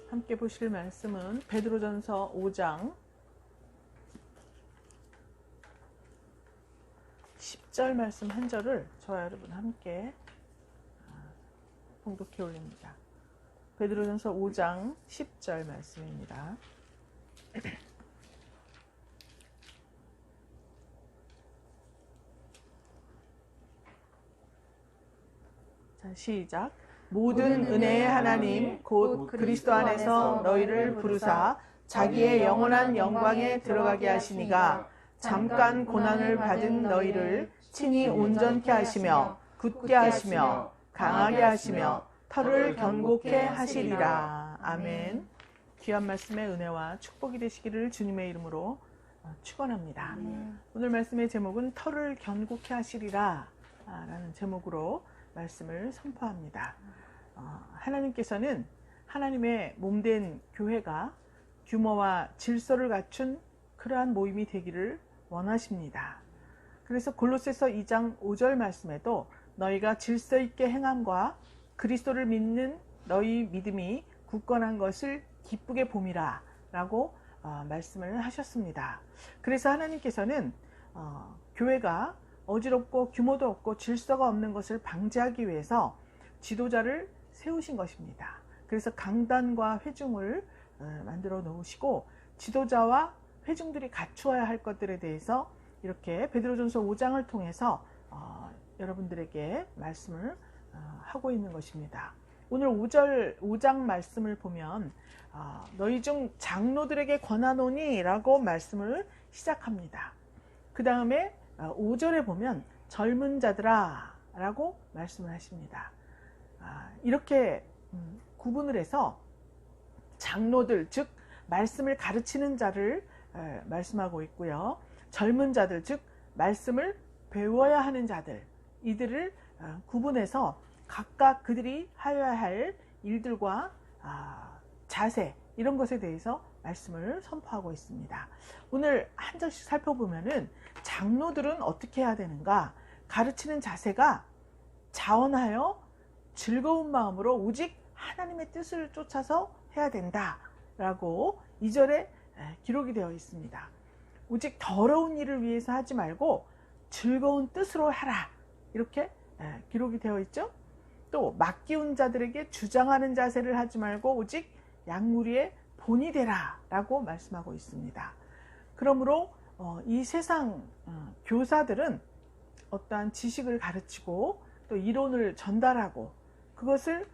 함께 보실 말씀은 베드로전서 5장 10절 말씀 한 절을 저와 여러분 함께 봉독해 올립니다. 베드로전서 5장 10절 말씀입니다. 자, 시작. 모든 은혜의 하나님 곧 그리스도 안에서 너희를 부르사 자기의 영원한 영광에 들어가게 하시니가 잠깐 고난을 받은 너희를 친히 온전케 하시며 굳게 하시며 강하게 하시며 터를 견고케 하시리라. 아멘. 귀한 말씀의 은혜와 축복이 되시기를 주님의 이름으로 축원합니다. 오늘 말씀의 제목은 터를 견고케 하시리라 라는 제목으로 말씀을 선포합니다. 하나님께서는 하나님의 몸된 교회가 규모와 질서를 갖춘 그러한 모임이 되기를 원하십니다. 그래서 골로새서 2장 5절 말씀에도 너희가 질서 있게 행함과 그리스도를 믿는 너희 믿음이 굳건한 것을 기쁘게 봄이라 라고 말씀을 하셨습니다. 그래서 하나님께서는 교회가 어지럽고 규모도 없고 질서가 없는 것을 방지하기 위해서 지도자를 세우신 것입니다. 그래서 강단과 회중을 만들어 놓으시고 지도자와 회중들이 갖추어야 할 것들에 대해서 이렇게 베드로전서 5장을 통해서 여러분들에게 말씀을 하고 있는 것입니다. 오늘 5장 말씀을 보면 너희 중 장로들에게 권하노니 라고 말씀을 시작합니다. 그 다음에 5절에 보면 젊은 자들아 라고 말씀을 하십니다. 이렇게 구분을 해서 장로들 즉 말씀을 가르치는 자를 말씀하고 있고요. 젊은 자들 즉 말씀을 배워야 하는 자들 이들을 구분해서 각각 그들이 하여야 할 일들과 자세 이런 것에 대해서 말씀을 선포하고 있습니다. 오늘 한 절씩 살펴보면은 장로들은 어떻게 해야 되는가? 가르치는 자세가 자원하여 즐거운 마음으로 오직 하나님의 뜻을 쫓아서 해야 된다 라고 2절에 기록이 되어 있습니다. 오직 더러운 일을 위해서 하지 말고 즐거운 뜻으로 하라 이렇게 기록이 되어 있죠. 또 맡기운 자들에게 주장하는 자세를 하지 말고 오직 양무리의 본이 되라 라고 말씀하고 있습니다. 그러므로 이 세상 교사들은 어떠한 지식을 가르치고 또 이론을 전달하고 그것을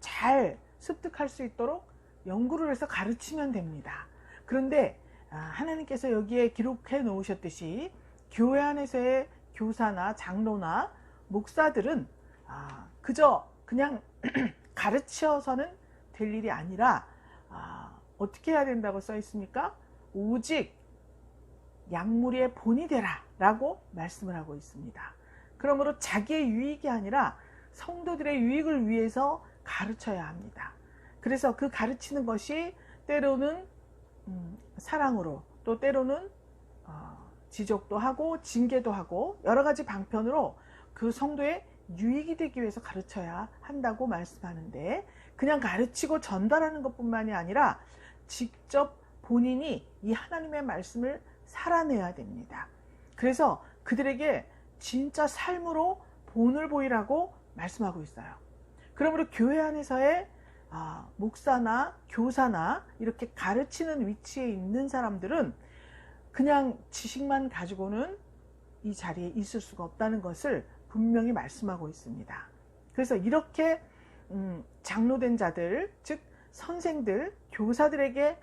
잘 습득할 수 있도록 연구를 해서 가르치면 됩니다. 그런데 하나님께서 여기에 기록해 놓으셨듯이 교회 안에서의 교사나 장로나 목사들은 그저 그냥 가르쳐서는 될 일이 아니라 어떻게 해야 된다고 써 있습니까? 오직 양무리의 본이 되라 라고 말씀을 하고 있습니다. 그러므로 자기의 유익이 아니라 성도들의 유익을 위해서 가르쳐야 합니다. 그래서 그 가르치는 것이 때로는 사랑으로 또 때로는 지적도 하고 징계도 하고 여러 가지 방편으로 그 성도의 유익이 되기 위해서 가르쳐야 한다고 말씀하는데 그냥 가르치고 전달하는 것뿐만이 아니라 직접 본인이 이 하나님의 말씀을 살아내야 됩니다. 그래서 그들에게 진짜 삶으로 본을 보이라고 말씀하고 있어요. 그러므로 교회 안에서의 목사나 교사나 이렇게 가르치는 위치에 있는 사람들은 그냥 지식만 가지고는 이 자리에 있을 수가 없다는 것을 분명히 말씀하고 있습니다. 그래서 이렇게 장로된 자들 즉 선생들 교사들에게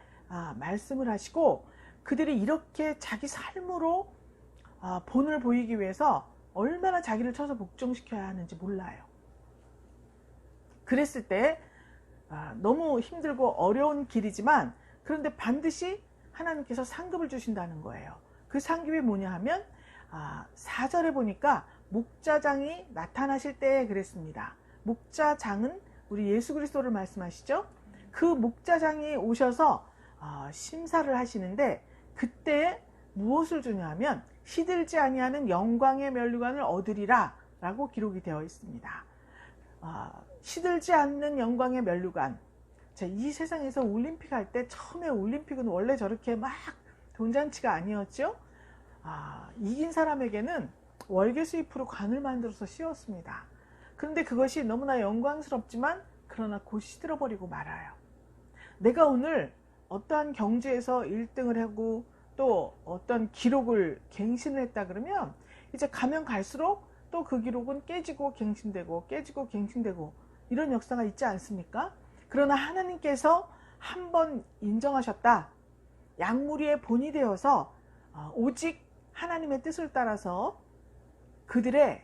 말씀을 하시고 그들이 이렇게 자기 삶으로 본을 보이기 위해서 얼마나 자기를 쳐서 복종시켜야 하는지 몰라요. 그랬을 때 너무 힘들고 어려운 길이지만 그런데 반드시 하나님께서 상급을 주신다는 거예요. 그 상급이 뭐냐 하면 4절에 보니까 목자장이 나타나실 때 그랬습니다. 목자장은 우리 예수 그리스도를 말씀하시죠. 그 목자장이 오셔서 심사를 하시는데 그때 무엇을 주냐 하면 시들지 아니하는 영광의 면류관을 얻으리라 라고 기록이 되어 있습니다. 시들지 않는 영광의 면류관 자, 이 세상에서 올림픽 할 때 처음에 올림픽은 원래 저렇게 막 돈잔치가 아니었죠. 이긴 사람에게는 월계 수입으로 관을 만들어서 씌웠습니다. 그런데 그것이 너무나 영광스럽지만 그러나 곧 시들어버리고 말아요. 내가 오늘 어떠한 경주에서 1등을 하고 또 어떤 기록을 갱신을 했다 그러면 이제 가면 갈수록 또 그 기록은 깨지고 갱신되고 깨지고 갱신되고 이런 역사가 있지 않습니까? 그러나 하나님께서 한번 인정하셨다. 양무리의 본이 되어서 오직 하나님의 뜻을 따라서 그들의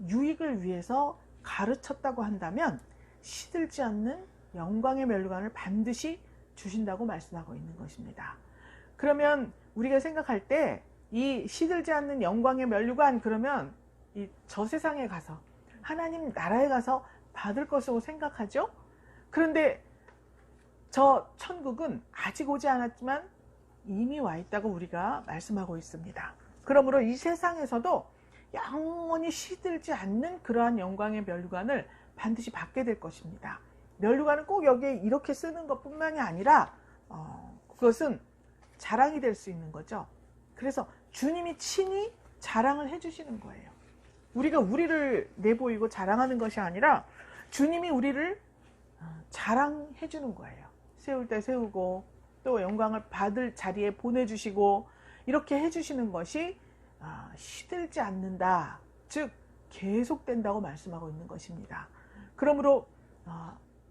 유익을 위해서 가르쳤다고 한다면 시들지 않는 영광의 면류관을 반드시 주신다고 말씀하고 있는 것입니다. 그러면 우리가 생각할 때 이 시들지 않는 영광의 면류관, 그러면 저 세상에 가서 하나님 나라에 가서 받을 것으로 생각하죠. 그런데 저 천국은 아직 오지 않았지만 이미 와 있다고 우리가 말씀하고 있습니다. 그러므로 이 세상에서도 영원히 시들지 않는 그러한 영광의 면류관을 반드시 받게 될 것입니다. 면류관은 꼭 여기에 이렇게 쓰는 것뿐만이 아니라 그것은 자랑이 될 수 있는 거죠. 그래서 주님이 친히 자랑을 해주시는 거예요. 우리가 우리를 내보이고 자랑하는 것이 아니라 주님이 우리를 자랑해 주는 거예요. 세울 때 세우고 또 영광을 받을 자리에 보내주시고 이렇게 해주시는 것이 시들지 않는다, 즉 계속된다고 말씀하고 있는 것입니다. 그러므로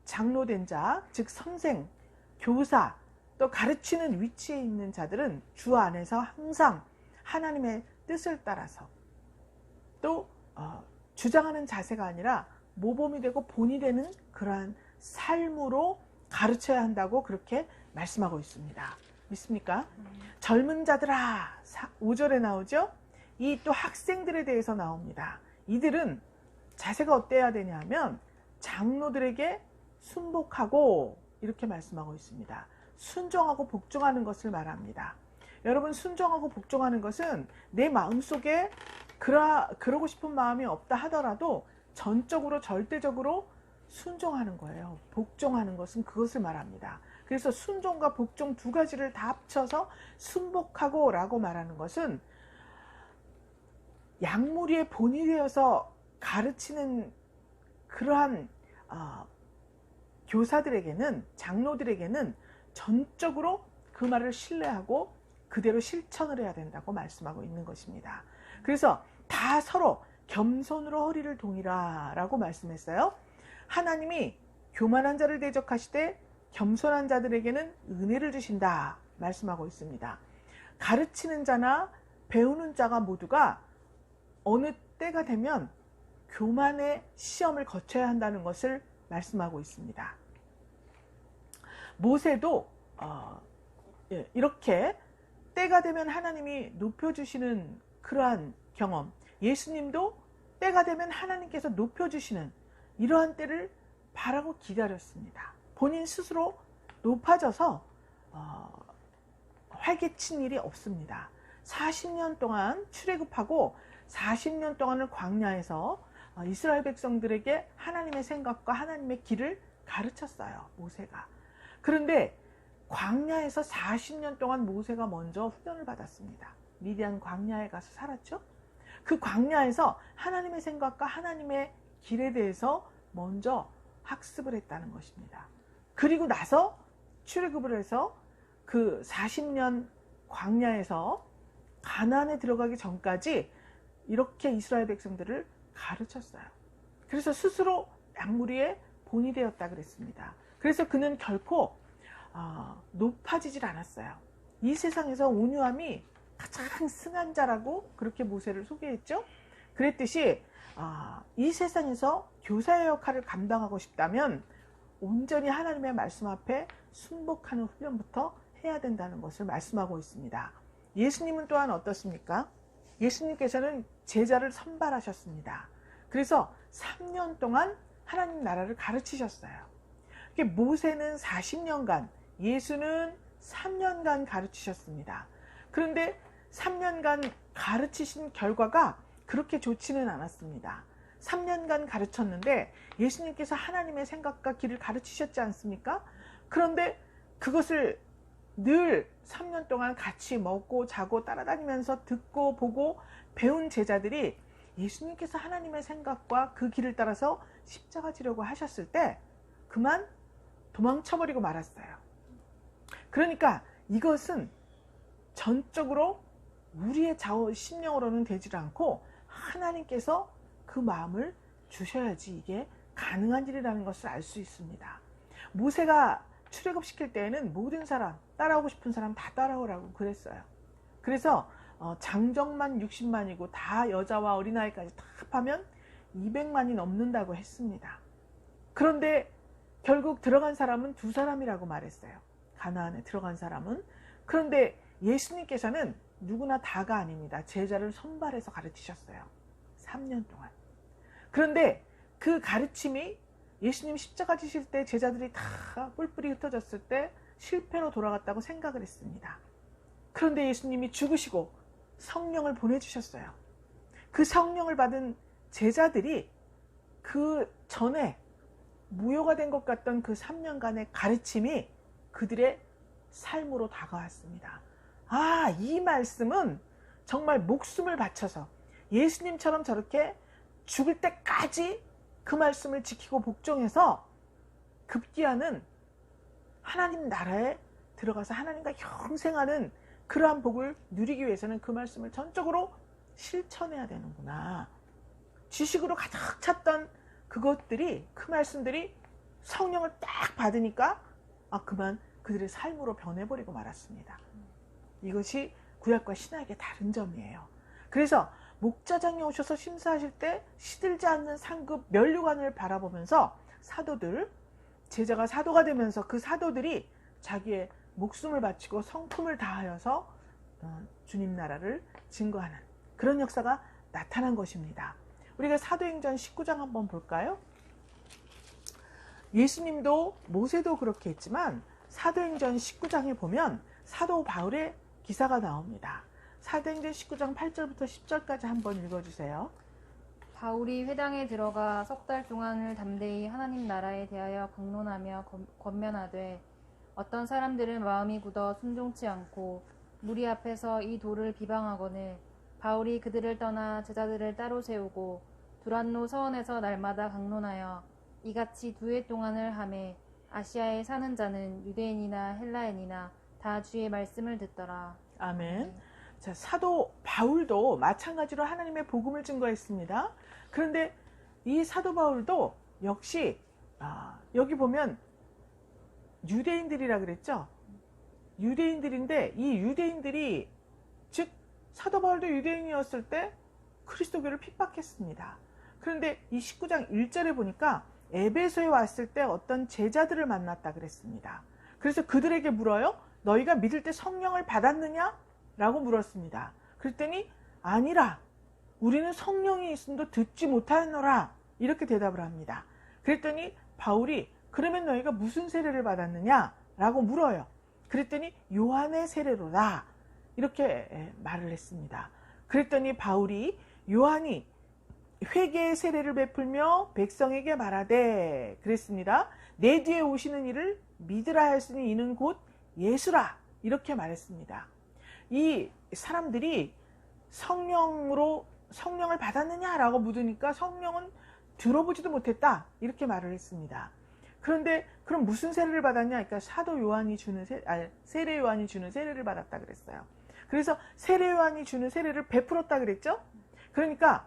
장로된 자, 즉 선생, 교사, 또 가르치는 위치에 있는 자들은 주 안에서 항상 하나님의 뜻을 따라서 또 주장하는 자세가 아니라 모범이 되고 본이 되는 그러한 삶으로 가르쳐야 한다고 그렇게 말씀하고 있습니다. 믿습니까? 젊은 자들아, 5절에 나오죠. 이 또 학생들에 대해서 나옵니다. 이들은 자세가 어때야 되냐면 장로들에게 순복하고 이렇게 말씀하고 있습니다. 순종하고 복종하는 것을 말합니다. 여러분, 순종하고 복종하는 것은 내 마음속에 그러고 싶은 마음이 없다 하더라도 전적으로 절대적으로 순종하는 거예요. 복종하는 것은 그것을 말합니다. 그래서 순종과 복종 두 가지를 다 합쳐서 순복하고 라고 말하는 것은 양무리의 본이 되어서 가르치는 그러한 교사들에게는, 장로들에게는 전적으로 그 말을 신뢰하고 그대로 실천을 해야 된다고 말씀하고 있는 것입니다. 그래서 다 서로 겸손으로 허리를 동이라 라고 말씀했어요. 하나님이 교만한 자를 대적하시되 겸손한 자들에게는 은혜를 주신다 말씀하고 있습니다. 가르치는 자나 배우는 자가 모두가 어느 때가 되면 교만의 시험을 거쳐야 한다는 것을 말씀하고 있습니다. 모세도 이렇게 때가 되면 하나님이 높여주시는 그러한 경험, 예수님도 때가 되면 하나님께서 높여주시는 이러한 때를 바라고 기다렸습니다. 본인 스스로 높아져서 활개친 일이 없습니다. 40년 동안 출애굽하고 40년 동안을 광야에서 이스라엘 백성들에게 하나님의 생각과 하나님의 길을 가르쳤어요, 모세가. 그런데 광야에서 40년 동안 모세가 먼저 훈련을 받았습니다. 미디안 광야에 가서 살았죠. 그 광야에서 하나님의 생각과 하나님의 길에 대해서 먼저 학습을 했다는 것입니다. 그리고 나서 출애굽을 해서 그 40년 광야에서 가나안에 들어가기 전까지 이렇게 이스라엘 백성들을 가르쳤어요. 그래서 스스로 양무리의 본이 되었다 그랬습니다. 그래서 그는 결코 높아지질 않았어요. 이 세상에서 온유함이 가장 승한 자라고 그렇게 모세를 소개했죠. 그랬듯이 이 세상에서 교사의 역할을 감당하고 싶다면 온전히 하나님의 말씀 앞에 순복하는 훈련부터 해야 된다는 것을 말씀하고 있습니다. 예수님은 또한 어떻습니까? 예수님께서는 제자를 선발하셨습니다. 그래서 3년 동안 하나님 나라를 가르치셨어요. 모세는 40년간, 예수는 3년간 가르치셨습니다. 그런데 3년간 가르치신 결과가 그렇게 좋지는 않았습니다. 3년간 가르쳤는데 예수님께서 하나님의 생각과 길을 가르치셨지 않습니까? 그런데 그것을 늘 3년 동안 같이 먹고 자고 따라다니면서 듣고 보고 배운 제자들이 예수님께서 하나님의 생각과 그 길을 따라서 십자가 지려고 하셨을 때 그만 도망쳐버리고 말았어요. 그러니까 이것은 전적으로 우리의 심령으로는 되질 않고 하나님께서 그 마음을 주셔야지 이게 가능한 일이라는 것을 알 수 있습니다. 모세가 출애굽시킬 때에는 모든 사람, 따라오고 싶은 사람 다 따라오라고 그랬어요. 그래서 장정만 60만이고 다 여자와 어린아이까지 다 합하면 200만이 넘는다고 했습니다. 그런데 결국 들어간 사람은 2사람이라고 말했어요. 가나안에 들어간 사람은. 그런데 예수님께서는 누구나 다가 아닙니다. 제자를 선발해서 가르치셨어요. 3년 동안. 그런데 그 가르침이 예수님 십자가 지실 때 제자들이 다 뿔뿔이 흩어졌을 때 실패로 돌아갔다고 생각을 했습니다. 그런데 예수님이 죽으시고 성령을 보내주셨어요. 그 성령을 받은 제자들이 그 전에 무효가 된 것 같던 그 3년간의 가르침이 그들의 삶으로 다가왔습니다. 아, 이 말씀은 정말 목숨을 바쳐서 예수님처럼 저렇게 죽을 때까지 그 말씀을 지키고 복종해서 급기야는 하나님 나라에 들어가서 하나님과 영생하는 그러한 복을 누리기 위해서는 그 말씀을 전적으로 실천해야 되는구나. 지식으로 가득 찼던 그것들이, 그 말씀들이 성령을 딱 받으니까 그만 그들의 삶으로 변해버리고 말았습니다. 이것이 구약과 신약의 다른 점이에요. 그래서 목자장이 오셔서 심사하실 때 시들지 않는 상급 면류관을 바라보면서 사도들, 제자가 사도가 되면서 그 사도들이 자기의 목숨을 바치고 성품을 다하여서 주님 나라를 증거하는 그런 역사가 나타난 것입니다. 우리가 사도행전 19장 한번 볼까요? 예수님도 모세도 그렇게 했지만 사도행전 19장에 보면 사도 바울의 기사가 나옵니다. 사도행전 19장 8절부터 10절까지 한번 읽어주세요. 바울이 회당에 들어가 3달 동안을 담대히 하나님 나라에 대하여 강론하며 권면하되 어떤 사람들은 마음이 굳어 순종치 않고 무리 앞에서 이 도를 비방하거늘 바울이 그들을 떠나 제자들을 따로 세우고 두란노 서원에서 날마다 강론하여 이같이 2해 동안을 하매 아시아에 사는 자는 유대인이나 헬라인이나 다 주의 말씀을 듣더라. 아멘. 자, 사도 바울도 마찬가지로 하나님의 복음을 증거했습니다. 그런데 이 사도 바울도 역시 여기 보면 유대인들이라 그랬죠. 유대인들인데 이 유대인들이 즉 사도 바울도 유대인이었을 때 그리스도교를 핍박했습니다. 그런데 이 19장 1절에 보니까 에베소에 왔을 때 어떤 제자들을 만났다 그랬습니다. 그래서 그들에게 물어요. 너희가 믿을 때 성령을 받았느냐? 라고 물었습니다. 그랬더니 아니라 우리는 성령이 있음도 듣지 못하노라 이렇게 대답을 합니다. 그랬더니 바울이 그러면 너희가 무슨 세례를 받았느냐? 라고 물어요. 그랬더니 요한의 세례로다 이렇게 말을 했습니다. 그랬더니 바울이 요한이 회개의 세례를 베풀며 백성에게 말하되 그랬습니다. 내 뒤에 오시는 이를 믿으라 하였으니 이는 곧 예수라 이렇게 말했습니다. 이 사람들이 성령을 받았느냐라고 묻으니까 성령은 들어보지도 못했다 이렇게 말을 했습니다. 그런데 그럼 무슨 세례를 받았냐? 그러니까 사도 요한이 주는 세례 요한이 주는 세례를 받았다 그랬어요. 그래서 세례 요한이 주는 세례를 베풀었다 그랬죠. 그러니까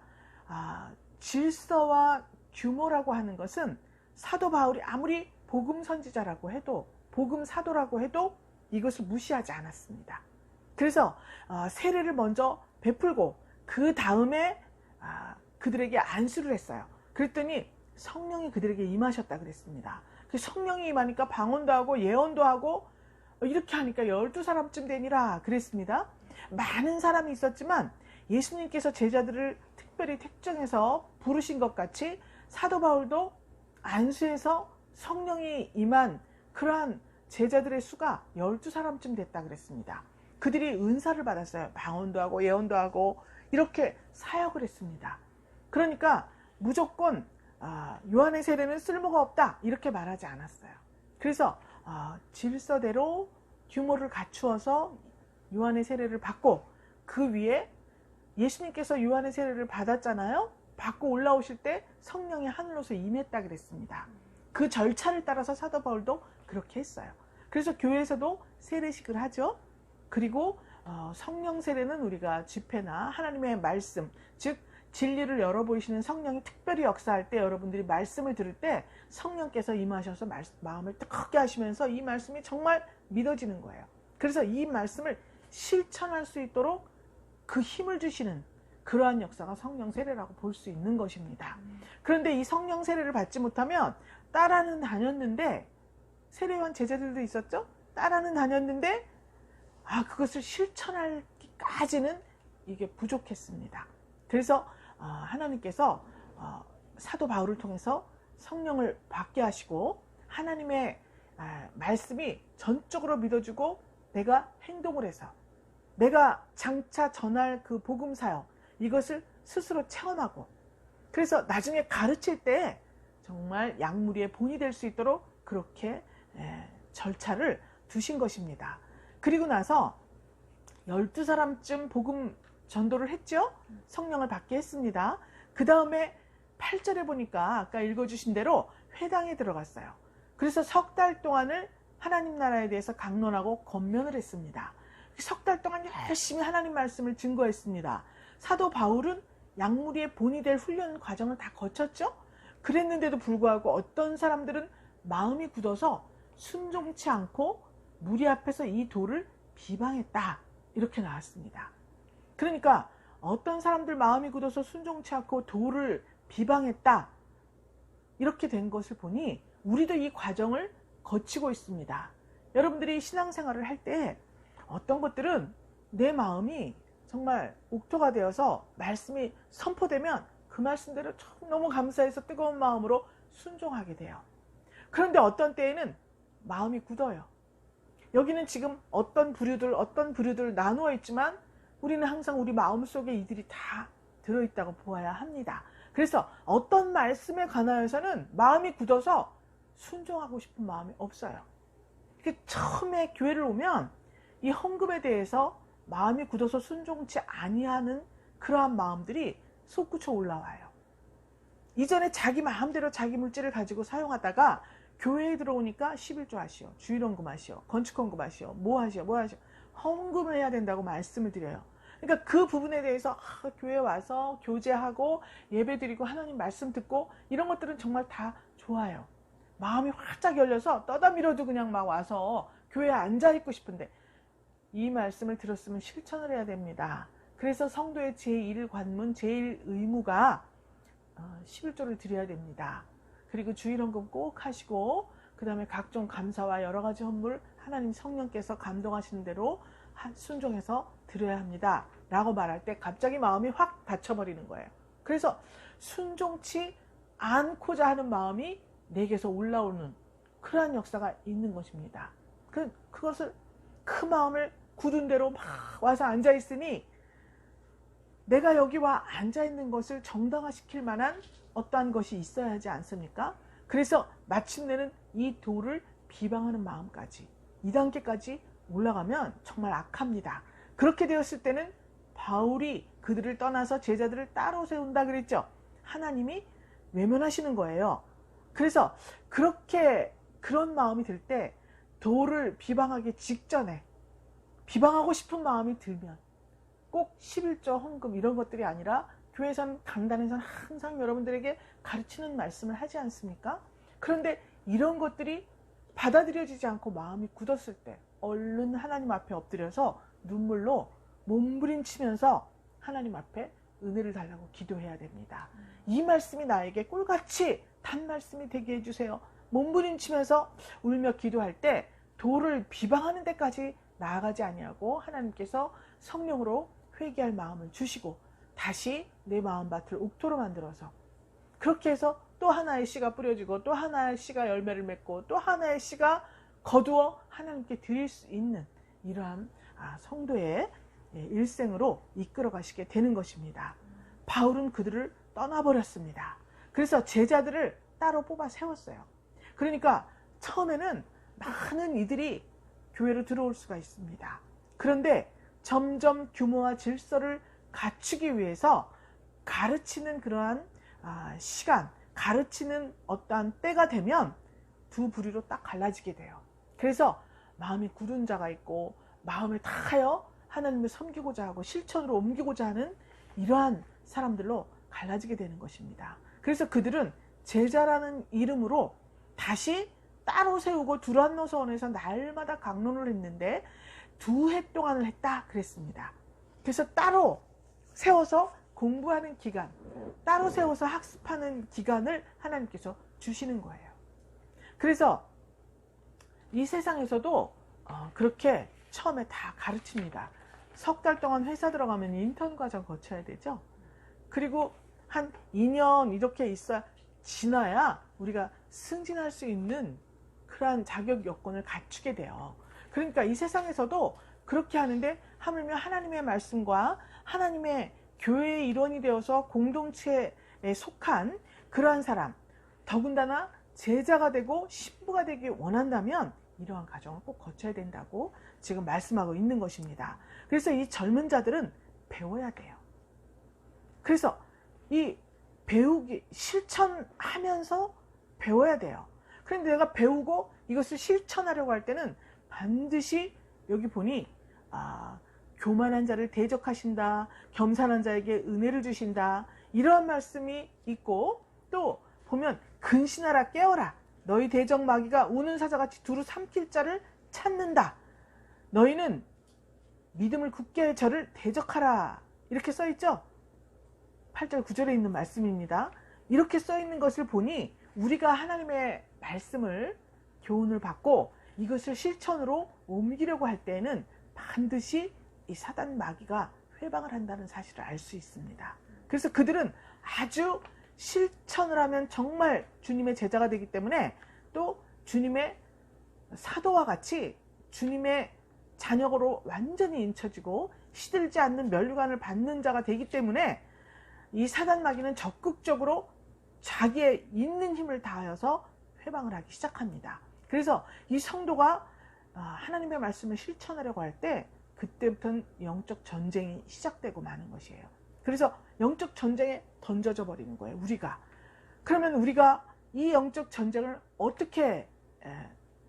질서와 규모라고 하는 것은 사도 바울이 아무리 복음 선지자라고 해도 복음 사도라고 해도 이것을 무시하지 않았습니다. 그래서 세례를 먼저 베풀고 그 다음에 그들에게 안수를 했어요. 그랬더니 성령이 그들에게 임하셨다 그랬습니다. 그 성령이 임하니까 방언도 하고 예언도 하고 이렇게 하니까 12사람쯤 되니라 그랬습니다. 많은 사람이 있었지만 예수님께서 제자들을 특별히 택정해서 부르신 것 같이 사도 바울도 안수해서 성령이 임한 그러한 제자들의 수가 12사람쯤 됐다 그랬습니다. 그들이 은사를 받았어요. 방언도 하고 예언도 하고 이렇게 사역을 했습니다. 그러니까 무조건 요한의 세례는 쓸모가 없다 이렇게 말하지 않았어요. 그래서 질서대로 규모를 갖추어서 요한의 세례를 받고, 그 위에 예수님께서 요한의 세례를 받았잖아요. 받고 올라오실 때 성령이 하늘로서 임했다 그랬습니다. 그 절차를 따라서 사도 바울도 그렇게 했어요. 그래서 교회에서도 세례식을 하죠. 그리고 성령 세례는 우리가 집회나 하나님의 말씀, 즉 진리를 열어 보이시는 성령이 특별히 역사할 때, 여러분들이 말씀을 들을 때 성령께서 임하셔서 마음을 뜨겁게 하시면서 이 말씀이 정말 믿어지는 거예요. 그래서 이 말씀을 실천할 수 있도록 그 힘을 주시는 그러한 역사가 성령 세례라고 볼 수 있는 것입니다. 그런데 이 성령 세례를 받지 못하면, 따라는 다녔는데, 세례요한 제자들도 있었죠? 따라는 다녔는데 그것을 실천하기까지는 이게 부족했습니다. 그래서 하나님께서 사도 바울을 통해서 성령을 받게 하시고, 하나님의 말씀이 전적으로 믿어지고 내가 행동을 해서 내가 장차 전할 그 복음 사역, 이것을 스스로 체험하고, 그래서 나중에 가르칠 때 정말 양무리의 본이 될 수 있도록 그렇게 절차를 두신 것입니다. 그리고 나서 12사람쯤 복음 전도를 했죠. 성령을 받게 했습니다. 그 다음에 8절에 보니까 아까 읽어주신 대로 회당에 들어갔어요. 그래서 석 달 동안을 하나님 나라에 대해서 강론하고 권면을 했습니다. 석 달 동안 열심히 하나님 말씀을 증거했습니다. 사도 바울은 양무리의 본이 될 훈련 과정을 다 거쳤죠. 그랬는데도 불구하고 어떤 사람들은 마음이 굳어서 순종치 않고 무리 앞에서 이 도를 비방했다, 이렇게 나왔습니다. 그러니까 어떤 사람들 마음이 굳어서 순종치 않고 도를 비방했다, 이렇게 된 것을 보니 우리도 이 과정을 거치고 있습니다. 여러분들이 신앙생활을 할 때 어떤 것들은 내 마음이 정말 옥토가 되어서 말씀이 선포되면 그 말씀대로 너무 감사해서 뜨거운 마음으로 순종하게 돼요. 그런데 어떤 때에는 마음이 굳어요. 여기는 지금 어떤 부류들 나누어 있지만 우리는 항상 우리 마음속에 이들이 다 들어있다고 보아야 합니다. 그래서 어떤 말씀에 관하여서는 마음이 굳어서 순종하고 싶은 마음이 없어요. 처음에 교회를 오면 이 헌금에 대해서 마음이 굳어서 순종치 아니하는 그러한 마음들이 솟구쳐 올라와요. 이전에 자기 마음대로 자기 물질을 가지고 사용하다가 교회에 들어오니까 11조 하시오, 주일헌금 하시오, 건축헌금 하시오, 뭐 하시오. 헌금을 해야 된다고 말씀을 드려요. 그러니까 그 부분에 대해서 교회에 와서 교제하고 예배드리고 하나님 말씀 듣고 이런 것들은 정말 다 좋아요. 마음이 활짝 열려서 떠다 밀어도 그냥 막 와서 교회에 앉아있고 싶은데, 이 말씀을 들었으면 실천을 해야 됩니다. 그래서 성도의 제1관문, 제1의무가 11조를 드려야 됩니다. 그리고 주일헌금 꼭 하시고, 그 다음에 각종 감사와 여러 가지 헌물 하나님 성령께서 감동하시는 대로 순종해서 드려야 합니다 라고 말할 때 갑자기 마음이 확 닫혀버리는 거예요. 그래서 순종치 않고자 하는 마음이 내게서 올라오는 그러한 역사가 있는 것입니다. 그것을 그 마음을 굳은 대로 막 와서 앉아있으니 내가 여기 와 앉아있는 것을 정당화시킬 만한 어떠한 것이 있어야 하지 않습니까? 그래서 마침내는 이 도를 비방하는 마음까지, 2단계까지 올라가면 정말 악합니다. 그렇게 되었을 때는 바울이 그들을 떠나서 제자들을 따로 세운다 그랬죠. 하나님이 외면하시는 거예요. 그래서 그런 마음이 들 때 도를 비방하기 직전에 비방하고 싶은 마음이 들면 꼭 11조 헌금 이런 것들이 아니라 교회에서는 강단에서는 항상 여러분들에게 가르치는 말씀을 하지 않습니까? 그런데 이런 것들이 받아들여지지 않고 마음이 굳었을 때 얼른 하나님 앞에 엎드려서 눈물로 몸부림치면서 하나님 앞에 은혜를 달라고 기도해야 됩니다. 이 말씀이 나에게 꿀같이 단 말씀이 되게 해주세요. 몸부림치면서 울며 기도할 때 도를 비방하는 데까지 나아가지 아니하고 하나님께서 성령으로 회개할 마음을 주시고 다시 내 마음밭을 옥토로 만들어서 그렇게 해서 또 하나의 씨가 뿌려지고 또 하나의 씨가 열매를 맺고 또 하나의 씨가 거두어 하나님께 드릴 수 있는 이러한 성도의 일생으로 이끌어 가시게 되는 것입니다. 바울은 그들을 떠나버렸습니다. 그래서 제자들을 따로 뽑아 세웠어요. 그러니까 처음에는 많은 이들이 교회로 들어올 수가 있습니다. 그런데 점점 규모와 질서를 갖추기 위해서 가르치는 그러한 시간, 가르치는 어떠한 때가 되면 두 부류로 딱 갈라지게 돼요. 그래서 마음이 굳은 자가 있고 마음을 다하여 하나님을 섬기고자 하고 실천으로 옮기고자 하는 이러한 사람들로 갈라지게 되는 것입니다. 그래서 그들은 제자라는 이름으로 다시 따로 세우고 두란노서원에서 날마다 강론을 했는데 2해 동안을 했다 그랬습니다. 그래서 따로 세워서 공부하는 기간, 따로 세워서 학습하는 기간을 하나님께서 주시는 거예요. 그래서 이 세상에서도 그렇게 처음에 다 가르칩니다. 석 달 동안 회사 들어가면 인턴 과정 거쳐야 되죠. 그리고 한 2년 이렇게 있어야 지나야 우리가 승진할 수 있는 그러한 자격 요건을 갖추게 돼요. 그러니까 이 세상에서도 그렇게 하는데 하물며 하나님의 말씀과 하나님의 교회의 일원이 되어서 공동체에 속한 그러한 사람, 더군다나 제자가 되고 신부가 되기 원한다면 이러한 과정을 꼭 거쳐야 된다고 지금 말씀하고 있는 것입니다. 그래서 이 젊은 자들은 배워야 돼요. 그래서 이 배우기, 실천하면서 배워야 돼요. 그런데 내가 배우고 이것을 실천하려고 할 때는 반드시 여기 보니 교만한 자를 대적하신다, 겸손한 자에게 은혜를 주신다, 이러한 말씀이 있고, 또 보면 근신하라 깨어라, 너희 대적 마귀가 우는 사자같이 두루 삼킬 자를 찾는다, 너희는 믿음을 굳게 해 저를 대적하라, 이렇게 써있죠. 8절 9절에 있는 말씀입니다. 이렇게 써있는 것을 보니 우리가 하나님의 말씀을 교훈을 받고 이것을 실천으로 옮기려고 할 때에는 반드시 이 사단 마귀가 회방을 한다는 사실을 알 수 있습니다. 그래서 그들은 아주 실천을 하면 정말 주님의 제자가 되기 때문에, 또 주님의 사도와 같이 주님의 자녀로 완전히 인쳐지고 시들지 않는 면류관을 받는 자가 되기 때문에 이 사단 마귀는 적극적으로 자기의 있는 힘을 다하여서 회방을 하기 시작합니다. 그래서 이 성도가 하나님의 말씀을 실천하려고 할 때 그때부터는 영적 전쟁이 시작되고 마는 것이에요. 그래서 영적 전쟁에 던져져 버리는 거예요, 우리가. 그러면 우리가 이 영적 전쟁을 어떻게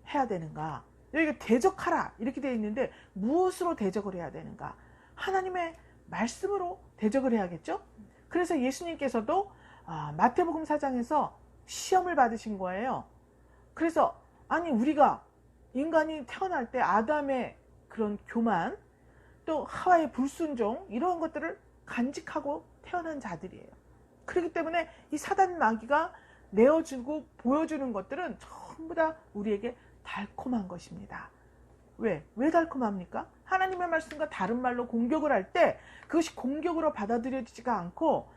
해야 되는가? 여기 대적하라 이렇게 되어 있는데 무엇으로 대적을 해야 되는가? 하나님의 말씀으로 대적을 해야겠죠? 그래서 예수님께서도 마태복음 4장에서 시험을 받으신 거예요. 그래서 아니 우리가 인간이 태어날 때 아담의 그런 교만, 또 하와의 불순종, 이런 것들을 간직하고 태어난 자들이에요. 그렇기 때문에 이 사단 마귀가 내어주고 보여주는 것들은 전부 다 우리에게 달콤한 것입니다. 왜 달콤합니까? 하나님의 말씀과 다른 말로 공격을 할 때 그것이 공격으로 받아들여지지가 않고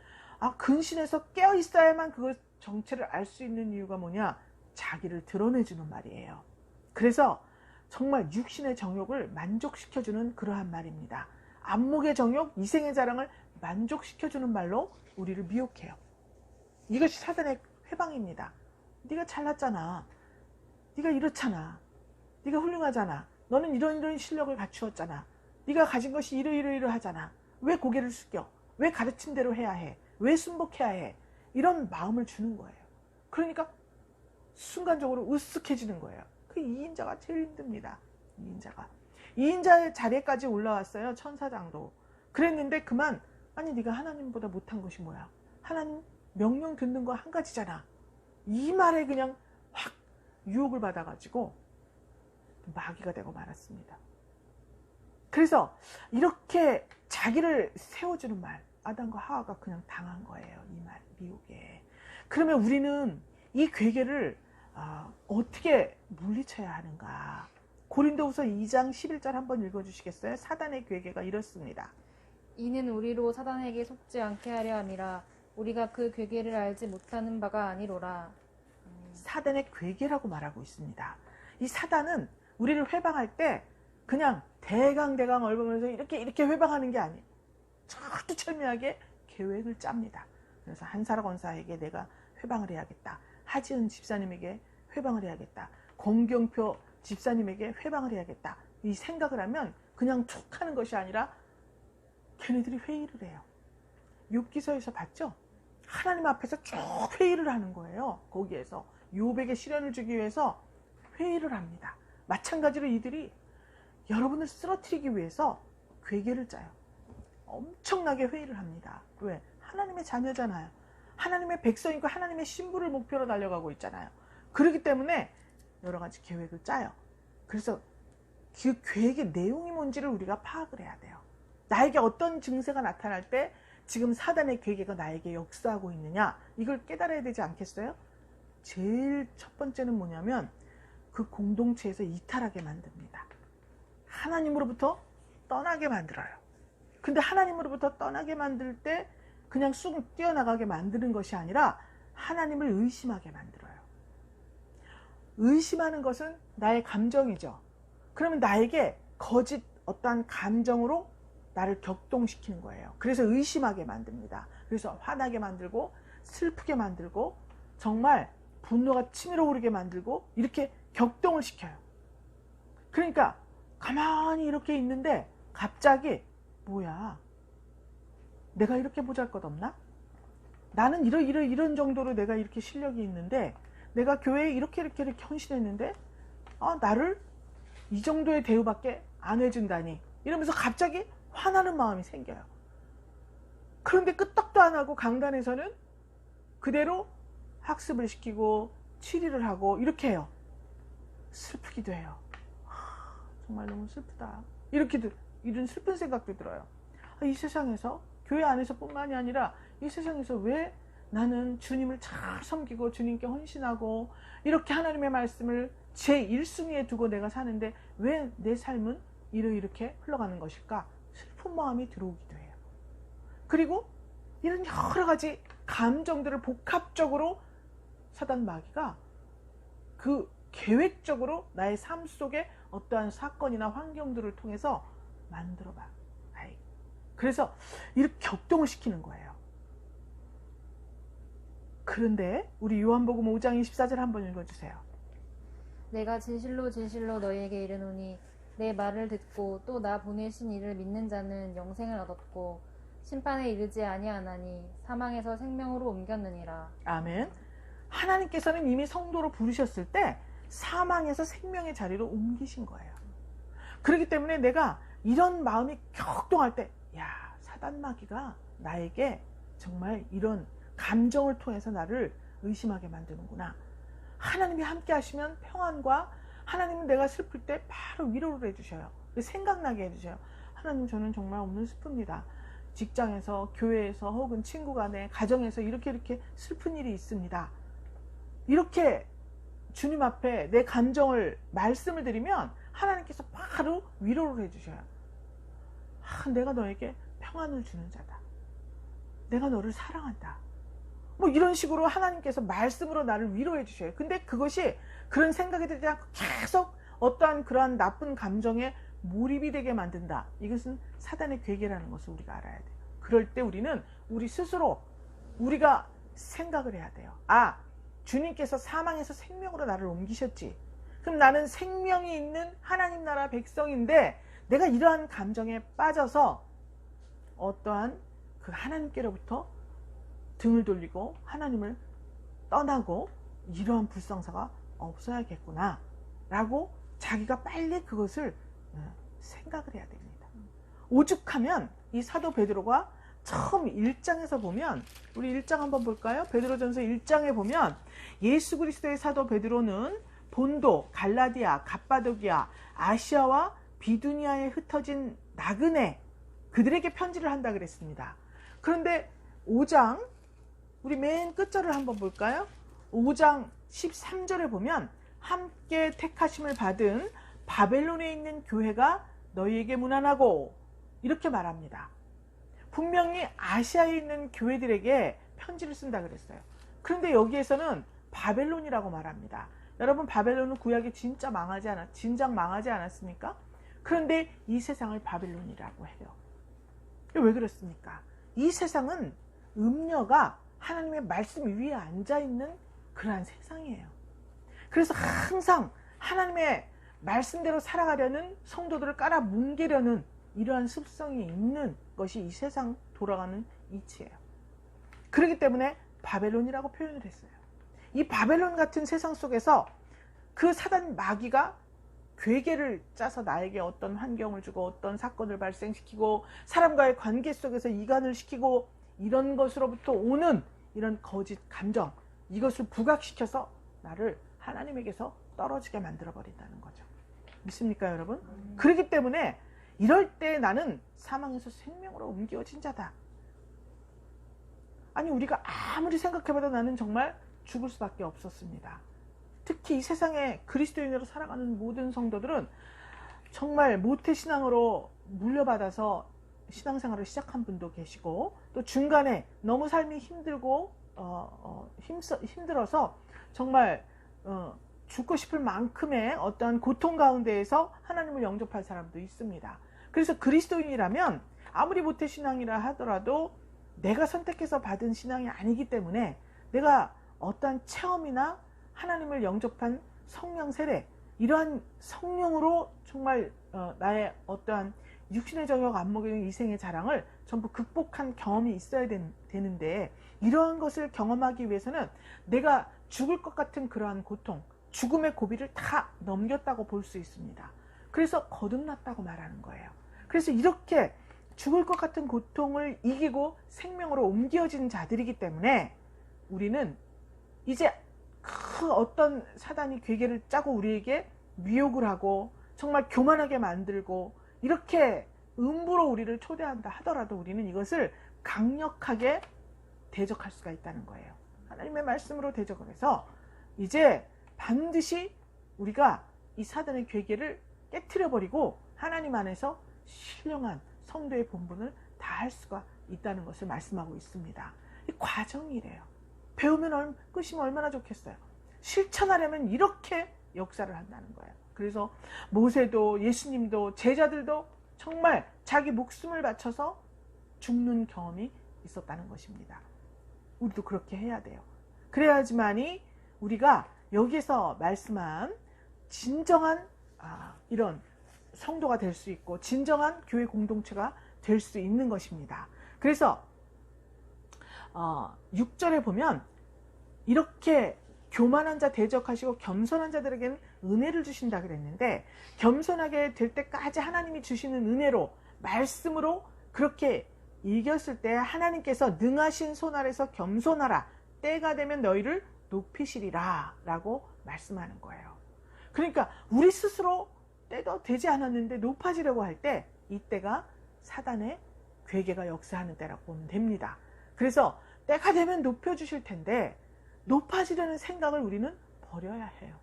근신해서 깨어 있어야만 그것 정체를 알 수 있는 이유가 뭐냐? 자기를 드러내주는 말이에요. 그래서 정말 육신의 정욕을 만족시켜주는 그러한 말입니다. 안목의 정욕, 이생의 자랑을 만족시켜주는 말로 우리를 미혹해요. 이것이 사단의 회방입니다. 네가 잘났잖아, 네가 이렇잖아, 네가 훌륭하잖아, 너는 이런 실력을 갖추었잖아, 네가 가진 것이 이러하잖아, 왜 고개를 숙여, 왜 가르친 대로 해야 해, 왜 순복해야 해, 이런 마음을 주는 거예요. 그러니까 순간적으로 으쓱해지는 거예요. 그 이인자가 제일 힘듭니다. 이인자의 자리에까지 올라왔어요. 천사장도. 그랬는데 그만, 아니 네가 하나님보다 못한 것이 뭐야, 하나님 명령 듣는 거 한 가지잖아, 이 말에 그냥 확 유혹을 받아가지고 마귀가 되고 말았습니다. 그래서 이렇게 자기를 세워주는 말, 아담과 하와가 그냥 당한 거예요. 이 말, 미혹에. 그러면 우리는 이 괴계를 어떻게 물리쳐야 하는가? 고린도후서 2장 11절 한번 읽어주시겠어요? 사단의 괴계가 이렇습니다. 이는 우리로 사단에게 속지 않게 하려 함이라. 우리가 그 괴계를 알지 못하는 바가 아니로라. 사단의 괴계라고 말하고 있습니다. 이 사단은 우리를 회방할 때 그냥 대강 얼굴면서 이렇게 회방하는 게 아니에요. 철두철미하게 계획을 짭니다. 그래서 한사라 권사에게 내가 회방을 해야겠다. 하지은 집사님에게 회방을 해야겠다. 공경표 집사님에게 회방을 해야겠다. 이 생각을 하면 그냥 툭 하는 것이 아니라 걔네들이 회의를 해요. 욥기서에서 봤죠? 하나님 앞에서 쭉 회의를 하는 거예요. 거기에서 욥에게 시련을 주기 위해서 회의를 합니다. 마찬가지로 이들이 여러분을 쓰러뜨리기 위해서 괴계를 짜요. 엄청나게 회의를 합니다. 왜? 하나님의 자녀잖아요. 하나님의 백성이고 하나님의 신부를 목표로 달려가고 있잖아요. 그렇기 때문에 여러 가지 계획을 짜요. 그래서 그 계획의 내용이 뭔지를 우리가 파악을 해야 돼요. 나에게 어떤 증세가 나타날 때 지금 사단의 계획가 나에게 역사하고 있느냐, 이걸 깨달아야 되지 않겠어요? 제일 첫 번째는 뭐냐면 그 공동체에서 이탈하게 만듭니다. 하나님으로부터 떠나게 만들어요. 근데 하나님으로부터 떠나게 만들 때 그냥 쑥 뛰어나가게 만드는 것이 아니라 하나님을 의심하게 만들어요. 의심하는 것은 나의 감정이죠. 그러면 나에게 거짓 어떠한 감정으로 나를 격동시키는 거예요. 그래서 의심하게 만듭니다. 그래서 화나게 만들고 슬프게 만들고 정말 분노가 치밀어 오르게 만들고 이렇게 격동을 시켜요. 그러니까 가만히 이렇게 있는데 갑자기 뭐야, 내가 이렇게 보잘것없나? 나는 이런 정도로 내가 이렇게 실력이 있는데, 내가 교회에 이렇게 헌신했는데 나를 이 정도의 대우밖에 안 해준다니, 이러면서 갑자기 화나는 마음이 생겨요. 그런데 끄떡도 안 하고 강단에서는 그대로 학습을 시키고 치리를 하고 이렇게 해요. 슬프기도 해요. 정말 너무 슬프다. 이런 슬픈 생각도 들어요. 이 세상에서, 교회 안에서 뿐만이 아니라 이 세상에서 왜 나는 주님을 잘 섬기고 주님께 헌신하고 이렇게 하나님의 말씀을 제 1순위에 두고 내가 사는데 왜 내 삶은 이렇게 흘러가는 것일까? 슬픈 마음이 들어오기도 해요. 그리고 이런 여러 가지 감정들을 복합적으로 사단 마귀가 그 계획적으로 나의 삶 속에 어떠한 사건이나 환경들을 통해서 만들어봐. 그래서 이렇게 격동을 시키는 거예요. 그런데 우리 요한복음 5장 24절 한번 읽어주세요. 내가 진실로 진실로 너희에게 이르노니 내 말을 듣고 또 나 보내신 이를 믿는 자는 영생을 얻었고 심판에 이르지 아니하나니 사망에서 생명으로 옮겼느니라. 아멘. 하나님께서는 이미 성도로 부르셨을 때 사망에서 생명의 자리로 옮기신 거예요. 그렇기 때문에 내가 이런 마음이 격동할 때, 야, 사단 마귀가 나에게 정말 이런 감정을 통해서 나를 의심하게 만드는구나. 하나님이 함께 하시면 평안과, 하나님은 내가 슬플 때 바로 위로를 해주셔요. 생각나게 해주셔요. 하나님, 저는 정말 오늘 슬픕니다. 직장에서, 교회에서, 혹은 친구 간에, 가정에서 이렇게 슬픈 일이 있습니다. 이렇게 주님 앞에 내 감정을 말씀을 드리면 하나님께서 바로 위로를 해주셔요. 내가 너에게 평안을 주는 자다. 내가 너를 사랑한다. 뭐 이런 식으로 하나님께서 말씀으로 나를 위로해 주셔요. 근데 그것이 그런 생각이 들지 않고 계속 어떠한 그러한 나쁜 감정에 몰입이 되게 만든다. 이것은 사단의 괴계라는 것을 우리가 알아야 돼요. 그럴 때 우리는 우리 스스로 우리가 생각을 해야 돼요. 주님께서 사망에서 생명으로 나를 옮기셨지. 그럼 나는 생명이 있는 하나님 나라 백성인데 내가 이러한 감정에 빠져서 어떠한 그 하나님께로부터 등을 돌리고 하나님을 떠나고 이러한 불상사가 없어야겠구나 라고 자기가 빨리 그것을 생각을 해야 됩니다. 오죽하면 이 사도 베드로가 처음 1장에서 보면, 우리 1장 한번 볼까요? 베드로전서 1장에 보면 예수 그리스도의 사도 베드로는 본도, 갈라디아, 갑바도기아, 아시아와 비두니아에 흩어진 나그네 그들에게 편지를 한다 그랬습니다. 그런데 5장 우리 맨 끝절을 한번 볼까요? 5장 13절에 보면 함께 택하심을 받은 바벨론에 있는 교회가 너희에게 문안하고 이렇게 말합니다. 분명히 아시아에 있는 교회들에게 편지를 쓴다 그랬어요. 그런데 여기에서는 바벨론이라고 말합니다. 여러분, 바벨론은 구약에 진작 망하지 않았습니까? 그런데 이 세상을 바벨론이라고 해요. 왜 그렇습니까? 이 세상은 음녀가 하나님의 말씀 위에 앉아있는 그러한 세상이에요. 그래서 항상 하나님의 말씀대로 살아가려는 성도들을 깔아뭉개려는 이러한 습성이 있는 것이 이 세상 돌아가는 이치예요. 그렇기 때문에 바벨론이라고 표현을 했어요. 이 바벨론 같은 세상 속에서 그 사단 마귀가 괴계를 짜서 나에게 어떤 환경을 주고 어떤 사건을 발생시키고 사람과의 관계 속에서 이간을 시키고 이런 것으로부터 오는 이런 거짓 감정, 이것을 부각시켜서 나를 하나님에게서 떨어지게 만들어 버린다는 거죠. 믿습니까, 여러분? 그렇기 때문에 이럴 때 나는 사망에서 생명으로 옮겨진 자다. 아니, 우리가 아무리 생각해봐도 나는 정말 죽을 수밖에 없었습니다. 특히 이 세상에 그리스도인으로 살아가는 모든 성도들은 정말 모태신앙으로 물려받아서 신앙생활을 시작한 분도 계시고, 또 중간에 너무 삶이 힘들고 힘들어서 정말 죽고 싶을 만큼의 어떠한 고통 가운데에서 하나님을 영접할 사람도 있습니다. 그래서 그리스도인이라면 아무리 모태신앙이라 하더라도 내가 선택해서 받은 신앙이 아니기 때문에 내가 어떠한 체험이나 하나님을 영접한 성령 세례, 이러한 성령으로 정말 나의 어떠한 육신의 정욕 안 먹이는 이생의 자랑을 전부 극복한 경험이 있어야 되는데, 이러한 것을 경험하기 위해서는 내가 죽을 것 같은 그러한 고통, 죽음의 고비를 다 넘겼다고 볼 수 있습니다. 그래서 거듭났다고 말하는 거예요. 그래서 이렇게 죽을 것 같은 고통을 이기고 생명으로 옮겨진 자들이기 때문에 우리는 이제 그 어떤 사단이 괴계를 짜고 우리에게 미혹을 하고 정말 교만하게 만들고 이렇게 음부로 우리를 초대한다 하더라도 우리는 이것을 강력하게 대적할 수가 있다는 거예요. 하나님의 말씀으로 대적을 해서 이제 반드시 우리가 이 사단의 괴계를 깨트려버리고 하나님 안에서 신령한 성도의 본분을 다할 수가 있다는 것을 말씀하고 있습니다. 이 과정이래요. 배우면 끝이면 얼마나 좋겠어요. 실천하려면 이렇게 역사를 한다는 거예요. 그래서 모세도 예수님도 제자들도 정말 자기 목숨을 바쳐서 죽는 경험이 있었다는 것입니다. 우리도 그렇게 해야 돼요. 그래야지만이 우리가 여기에서 말씀한 진정한 이런 성도가 될 수 있고 진정한 교회 공동체가 될 수 있는 것입니다. 그래서 6절에 보면 이렇게 교만한 자 대적하시고 겸손한 자들에게는 은혜를 주신다 그랬는데, 겸손하게 될 때까지 하나님이 주시는 은혜로 말씀으로 그렇게 이겼을 때 하나님께서 능하신 손 아래서 겸손하라, 때가 되면 너희를 높이시리라 라고 말씀하는 거예요. 그러니까 우리 스스로 때도 되지 않았는데 높아지려고 할 때 이때가 사단의 괴계가 역사하는 때라고 보면 됩니다. 그래서 때가 되면 높여주실 텐데 높아지려는 생각을 우리는 버려야 해요.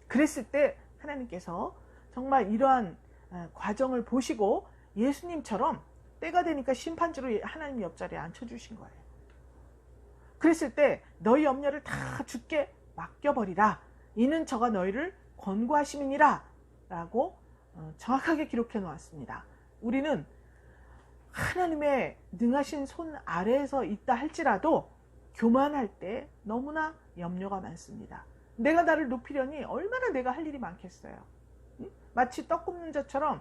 그랬을 때 하나님께서 정말 이러한 과정을 보시고 예수님처럼 때가 되니까 심판주로 하나님 옆자리에 앉혀주신 거예요. 그랬을 때 너희 염려를 다 주께 맡겨버리라, 이는 저가 너희를 권고하심이니라 라고 정확하게 기록해 놓았습니다. 우리는 하나님의 능하신 손 아래에서 있다 할지라도 교만할 때 너무나 염려가 많습니다. 내가 나를 높이려니 얼마나 내가 할 일이 많겠어요. 마치 떡 굽는 자처럼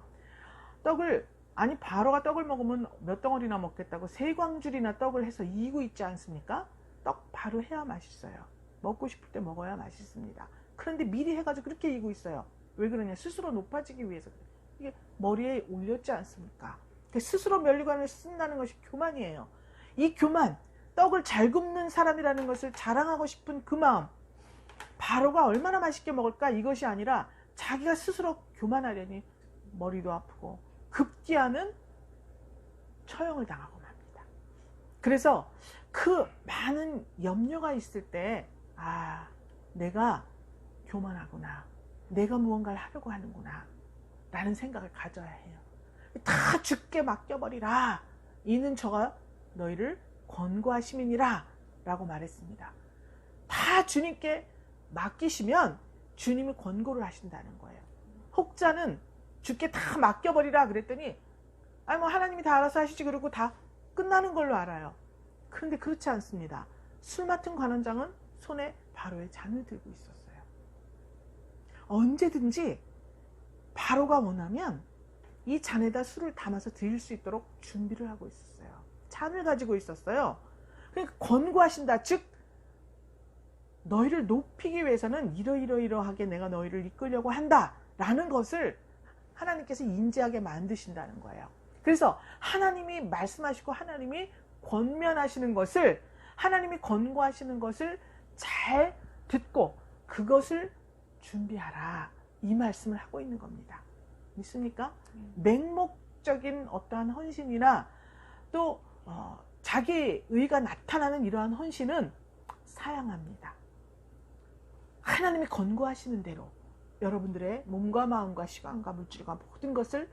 바로가 떡을 먹으면 몇 덩어리나 먹겠다고 세광줄이나 떡을 해서 이고 있지 않습니까? 떡 바로 해야 맛있어요. 먹고 싶을 때 먹어야 맛있습니다. 그런데 미리 해가지고 그렇게 이고 있어요. 왜 그러냐? 스스로 높아지기 위해서. 이게 머리에 올렸지 않습니까? 스스로 면류관을 쓴다는 것이 교만이에요. 이 교만, 떡을 잘 굽는 사람이라는 것을 자랑하고 싶은 그 마음, 바로가 얼마나 맛있게 먹을까, 이것이 아니라 자기가 스스로 교만하려니 머리도 아프고 급기야는 처형을 당하고 맙니다. 그래서 그 많은 염려가 있을 때 내가 교만하구나, 내가 무언가를 하려고 하는구나 라는 생각을 가져야 해요. 다 주께 맡겨버리라, 이는 저가 너희를 권고하심이니라 라고 말했습니다. 다 주님께 맡기시면 주님이 권고를 하신다는 거예요. 혹자는 주께 다 맡겨버리라 그랬더니 하나님이 다 알아서 하시지 그러고 다 끝나는 걸로 알아요. 그런데 그렇지 않습니다. 술 맡은 관원장은 손에 바로의 잔을 들고 있었어요. 언제든지 바로가 원하면 이 잔에다 술을 담아서 드릴 수 있도록 준비를 하고 있었어요. 잔을 가지고 있었어요. 그러니까 권고하신다. 즉 너희를 높이기 위해서는 이러이러이러하게 내가 너희를 이끌려고 한다 라는 것을 하나님께서 인지하게 만드신다는 거예요. 그래서 하나님이 말씀하시고 하나님이 권면하시는 것을, 하나님이 권고하시는 것을 잘 듣고 그것을 준비하라, 이 말씀을 하고 있는 겁니다. 믿습니까? 맹목적인 어떠한 헌신이나 또 자기 의가 나타나는 이러한 헌신은 사양합니다. 하나님이 권고하시는 대로 여러분들의 몸과 마음과 시간과 물질과 모든 것을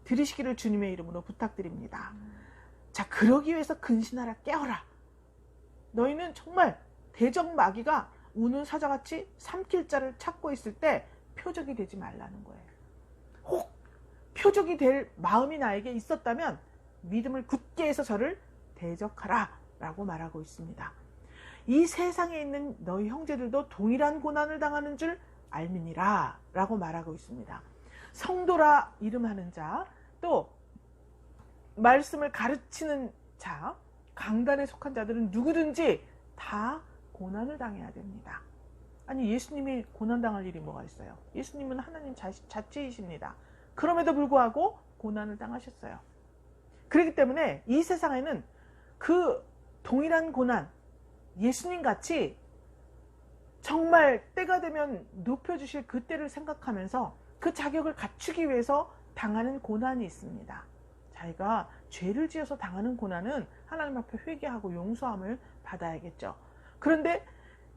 드리시기를 주님의 이름으로 부탁드립니다. 자, 그러기 위해서 근신하라, 깨어라. 너희는 정말 대적 마귀가 우는 사자같이 삼킬 자를 찾고 있을 때 표적이 되지 말라는 거예요. 혹 표적이 될 마음이 나에게 있었다면 믿음을 굳게 해서 저를 대적하라 라고 말하고 있습니다. 이 세상에 있는 너희 형제들도 동일한 고난을 당하는 줄 알미니라 라고 말하고 있습니다. 성도라 이름하는 자, 또 말씀을 가르치는 자, 강단에 속한 자들은 누구든지 다 고난을 당해야 됩니다. 아니, 예수님이 고난당할 일이 뭐가 있어요? 예수님은 하나님 자체이십니다. 그럼에도 불구하고 고난을 당하셨어요. 그렇기 때문에 이 세상에는 그 동일한 고난, 예수님 같이 정말 때가 되면 높여주실 그 때를 생각하면서 그 자격을 갖추기 위해서 당하는 고난이 있습니다. 자기가 죄를 지어서 당하는 고난은 하나님 앞에 회개하고 용서함을 받아야겠죠. 그런데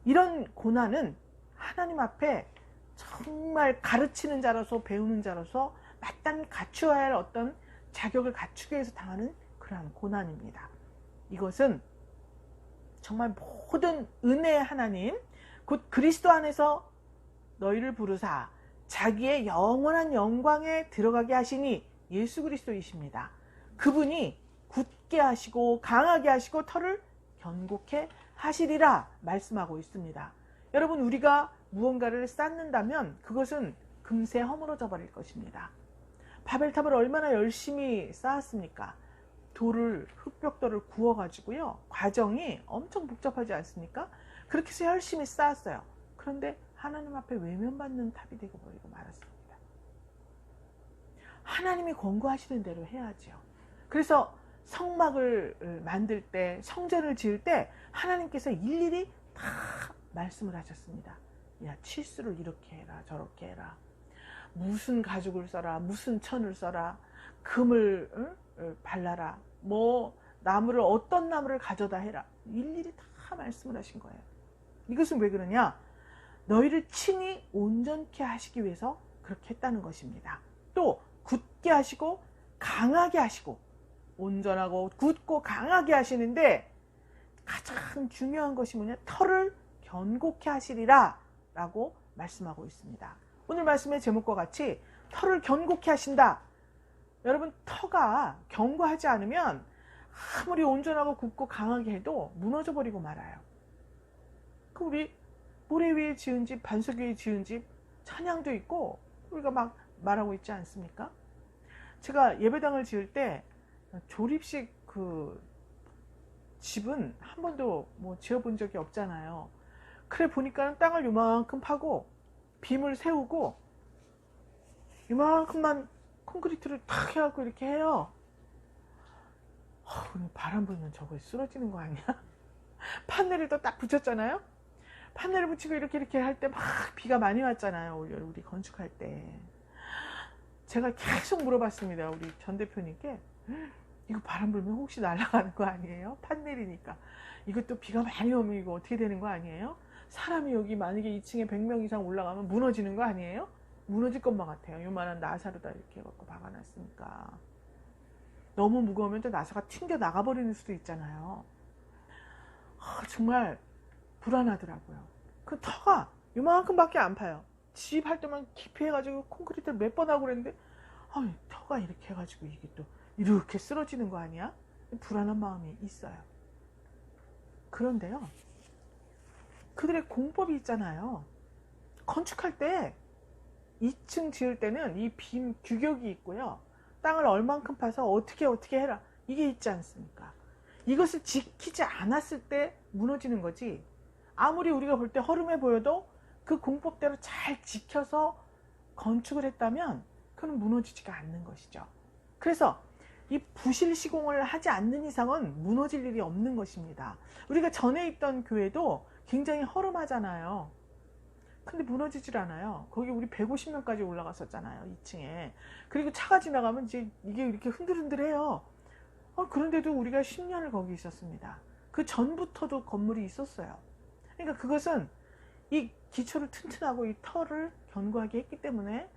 이런 고난은 하나님 앞에 정말 가르치는 자로서, 배우는 자로서 마땅히 갖추어야 할 어떤 자격을 갖추기 위해서 당하는 그러한 고난입니다. 이것은 정말 모든 은혜의 하나님, 곧 그리스도 안에서 너희를 부르사 자기의 영원한 영광에 들어가게 하시니 예수 그리스도이십니다. 그분이 굳게 하시고 강하게 하시고 터를 견고케 하시리라 말씀하고 있습니다. 여러분, 우리가 무언가를 쌓는다면 그것은 금세 허물어져 버릴 것입니다. 바벨탑을 얼마나 열심히 쌓았습니까? 돌을, 흙벽돌을 구워가지고요, 과정이 엄청 복잡하지 않습니까? 그렇게 해서 열심히 쌓았어요. 그런데 하나님 앞에 외면받는 탑이 되고 버리고 말았습니다. 하나님이 권고하시는 대로 해야죠. 그래서 성막을 만들 때, 성전을 지을 때 하나님께서 일일이 다 말씀을 하셨습니다. 야, 치수를 이렇게 해라, 저렇게 해라. 무슨 가죽을 써라, 무슨 천을 써라, 금을 발라라, 뭐 나무를, 어떤 나무를 가져다 해라. 일일이 다 말씀을 하신 거예요. 이것은 왜 그러냐? 너희를 친히 온전케 하시기 위해서 그렇게 했다는 것입니다. 또 굳게 하시고 강하게 하시고, 온전하고 굳고 강하게 하시는데 가장 중요한 것이 뭐냐? 터를 견고케 하시리라 라고 말씀하고 있습니다. 오늘 말씀의 제목과 같이 터를 견고케 하신다. 여러분, 터가 견고하지 않으면 아무리 온전하고 굳고 강하게 해도 무너져 버리고 말아요. 그 우리 모래 위에 지은 집, 반석 위에 지은 집, 찬양도 있고 우리가 막 말하고 있지 않습니까? 제가 예배당을 지을 때 조립식 그 집은 한 번도 뭐 지어본 적이 없잖아요. 그래 보니까 땅을 요만큼 파고 빔을 세우고 요만큼만 콘크리트를 탁 해갖고 이렇게 해요. 바람 불면 저거 쓰러지는 거 아니야? 판넬을 또 딱 붙였잖아요. 판넬을 붙이고 이렇게 할 때 막 비가 많이 왔잖아요. 우리 건축할 때. 제가 계속 물어봤습니다. 우리 전 대표님께. 이거 바람 불면 혹시 날아가는 거 아니에요? 판넬이니까. 이것도 비가 많이 오면 이거 어떻게 되는 거 아니에요? 사람이 여기 만약에 2층에 100명 이상 올라가면 무너지는 거 아니에요? 무너질 것만 같아요. 요만한 나사로다 이렇게 해갖고 박아놨으니까. 너무 무거우면 또 나사가 튕겨 나가버리는 수도 있잖아요. 정말 불안하더라고요. 그 터가 요만큼밖에 안 파요. 집 할 때만 깊이 해가지고 콘크리트를 몇 번 하고 그랬는데 터가 이렇게 해가지고 이게 또 이렇게 쓰러지는 거 아니야? 불안한 마음이 있어요. 그런데요, 그들의 공법이 있잖아요. 건축할 때 2층 지을 때는 이 빔 규격이 있고요. 땅을 얼만큼 파서 어떻게 해라. 이게 있지 않습니까? 이것을 지키지 않았을 때 무너지는 거지. 아무리 우리가 볼 때 허름해 보여도 그 공법대로 잘 지켜서 건축을 했다면 그건 무너지지가 않는 것이죠. 그래서 이 부실 시공을 하지 않는 이상은 무너질 일이 없는 것입니다. 우리가 전에 있던 교회도 굉장히 허름하잖아요. 근데 무너지질 않아요. 거기 우리 150명까지 올라갔었잖아요, 2층에. 그리고 차가 지나가면 이제 이게 이렇게 흔들흔들해요. 그런데도 우리가 10년을 거기 있었습니다. 그 전부터도 건물이 있었어요. 그러니까 그것은 이 기초를 튼튼하고 이 터를 견고하게 했기 때문에,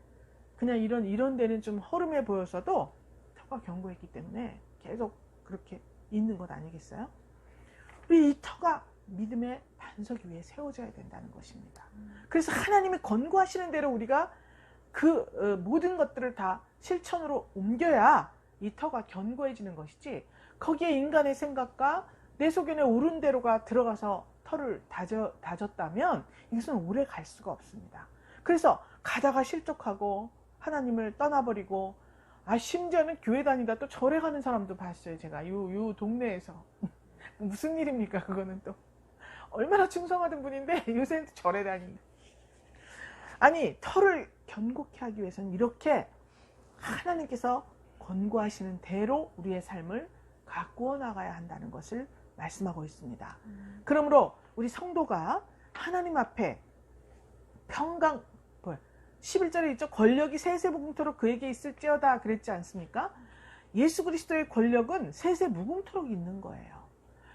그냥 이런 데는 좀 허름해 보였어도 터가 견고했기 때문에 계속 그렇게 있는 것 아니겠어요? 우리 이 터가 믿음의 반석 위에 세워져야 된다는 것입니다. 그래서 하나님이 권고하시는 대로 우리가 그 모든 것들을 다 실천으로 옮겨야 이 터가 견고해지는 것이지, 거기에 인간의 생각과 내 소견에 옳은 대로가 들어가서 터를 다졌다면 이것은 오래 갈 수가 없습니다. 그래서 가다가 실족하고 하나님을 떠나버리고, 심지어는 교회 다니다 또 절에 가는 사람도 봤어요. 제가 요 동네에서. 무슨 일입니까 그거는 또. 얼마나 충성하던 분인데 요새는 절에 다니고. 아니, 터를 견고케 하기 위해서는 이렇게 하나님께서 권고하시는 대로 우리의 삶을 가꾸어 나가야 한다는 것을 말씀하고 있습니다. 그러므로 우리 성도가 하나님 앞에 11절에 있죠. 권력이 세세무궁토록 그에게 있을지어다 그랬지 않습니까? 예수 그리스도의 권력은 세세무궁토록 있는 거예요.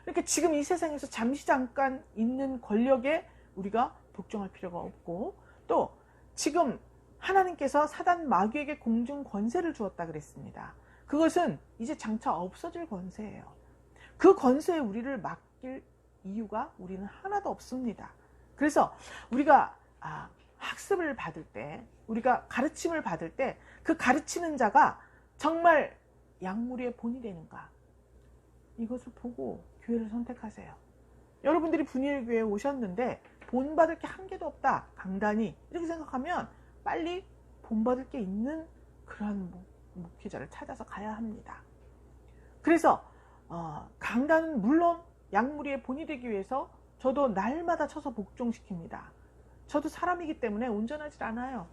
그러니까 지금 이 세상에서 잠시 잠깐 있는 권력에 우리가 복종할 필요가 없고, 또 지금 하나님께서 사단 마귀에게 공중 권세를 주었다 그랬습니다. 그것은 이제 장차 없어질 권세예요. 그 권세에 우리를 맡길 이유가 우리는 하나도 없습니다. 그래서 우리가 학습을 받을 때, 우리가 가르침을 받을 때 그 가르치는 자가 정말 양무리의 본이 되는가, 이것을 보고 교회를 선택하세요. 여러분들이 분일교회에 오셨는데 본받을 게 한 개도 없다, 강단이, 이렇게 생각하면 빨리 본받을 게 있는 그러한 목회자를 찾아서 가야 합니다. 그래서 강단은 물론 양무리의 본이 되기 위해서 저도 날마다 쳐서 복종시킵니다. 저도 사람이기 때문에 온전하지 않아요.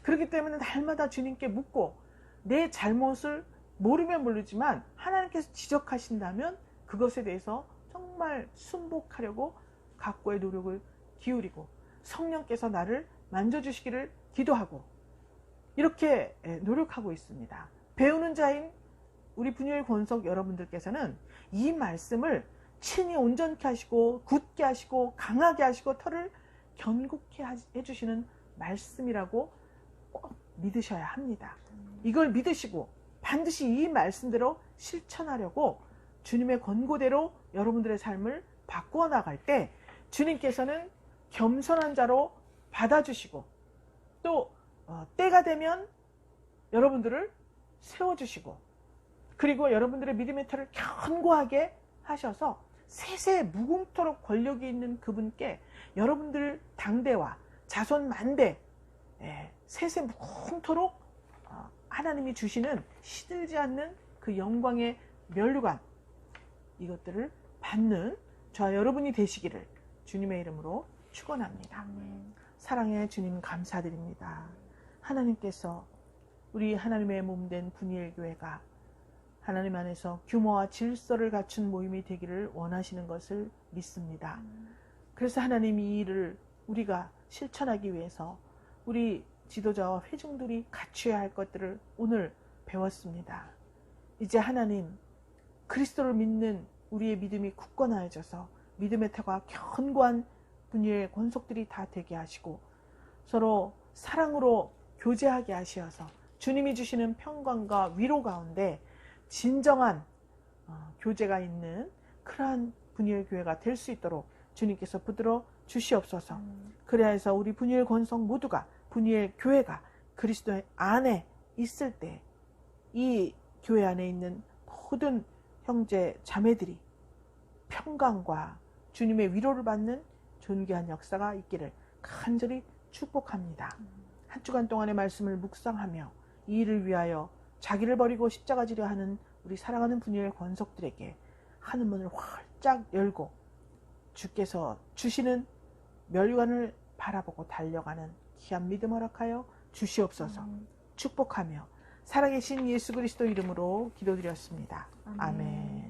그렇기 때문에 날마다 주님께 묻고, 내 잘못을 모르면 모르지만 하나님께서 지적하신다면 그것에 대해서 정말 순복하려고 각고의 노력을 기울이고, 성령께서 나를 만져주시기를 기도하고, 이렇게 노력하고 있습니다. 배우는 자인 우리 분유의 권석 여러분들께서는 이 말씀을 친히 온전케 하시고 굳게 하시고 강하게 하시고 터를 견고케 해주시는 말씀이라고 꼭 믿으셔야 합니다. 이걸 믿으시고 반드시 이 말씀대로 실천하려고 주님의 권고대로 여러분들의 삶을 바꾸어 나갈 때 주님께서는 겸손한 자로 받아주시고, 또 때가 되면 여러분들을 세워주시고, 그리고 여러분들의 믿음의 터를 견고하게 하셔서 세세무궁토록 권력이 있는 그분께 여러분들 당대와 자손 만대 세세무궁토록 하나님이 주시는 시들지 않는 그 영광의 면류관, 이것들을 받는 저와 여러분이 되시기를 주님의 이름으로 축원합니다. 사랑의 주님, 감사드립니다. 하나님께서 우리 하나님의 몸된 분이엘교회가 하나님 안에서 규모와 질서를 갖춘 모임이 되기를 원하시는 것을 믿습니다. 그래서 하나님, 이 일을 우리가 실천하기 위해서 우리 지도자와 회중들이 갖춰야 할 것들을 오늘 배웠습니다. 이제 하나님, 그리스도를 믿는 우리의 믿음이 굳건하여져서 믿음의 터가 견고한 분야의 권속들이 다 되게 하시고, 서로 사랑으로 교제하게 하시어서 주님이 주시는 평강과 위로 가운데 진정한 교제가 있는 그러한 분야의 교회가 될 수 있도록 주님께서 붙들어 주시옵소서. 그래야 해서 우리 분야의 권속 모두가, 분야의 교회가 그리스도 안에 있을 때 이 교회 안에 있는 모든 형제 자매들이 평강과 주님의 위로를 받는 존귀한 역사가 있기를 간절히 축복합니다. 한 주간 동안의 말씀을 묵상하며 이 일을 위하여 자기를 버리고 십자가 지려 하는 우리 사랑하는 분야의 권속들에게 하늘문을 활짝 열고 주께서 주시는 멸관을 바라보고 달려가는 귀한 믿음 허락하여 주시옵소서. 축복하며 살아계신 예수 그리스도 이름으로 기도드렸습니다. 아멘.